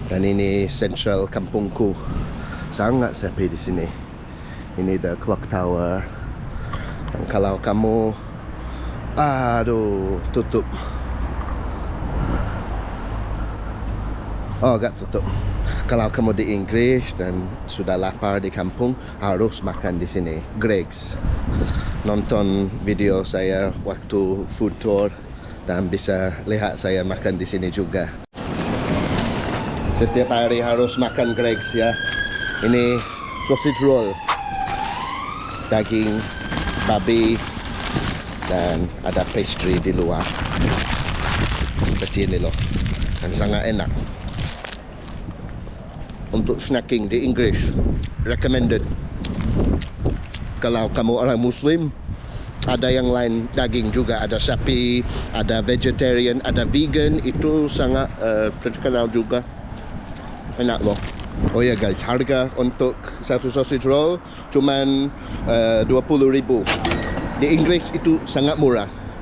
Dan ini central kampungku. Sangat sepi di sini. Ini the clock tower. Dan kalau kamu, aduh, tutup. Oh, agak tutup. Kalau kamu di Inggris dan sudah lapar di kampung, harus makan di sini. Greggs. Nonton video saya waktu food tour dan bisa lihat saya makan di sini juga. Setiap hari harus makan Greggs ya. Ini sausage roll, daging babi, dan ada pastry di luar. Seperti ini loh. Dan sangat enak. Untuk snacking di Inggris, recommended. Kalau kamu orang Muslim, ada yang lain daging juga. Ada sapi, ada vegetarian, ada vegan. Itu sangat terkenal juga. Enak loh. Oh ya guys, harga untuk satu sausage roll cuman 20.000. Di Inggris itu sangat murah.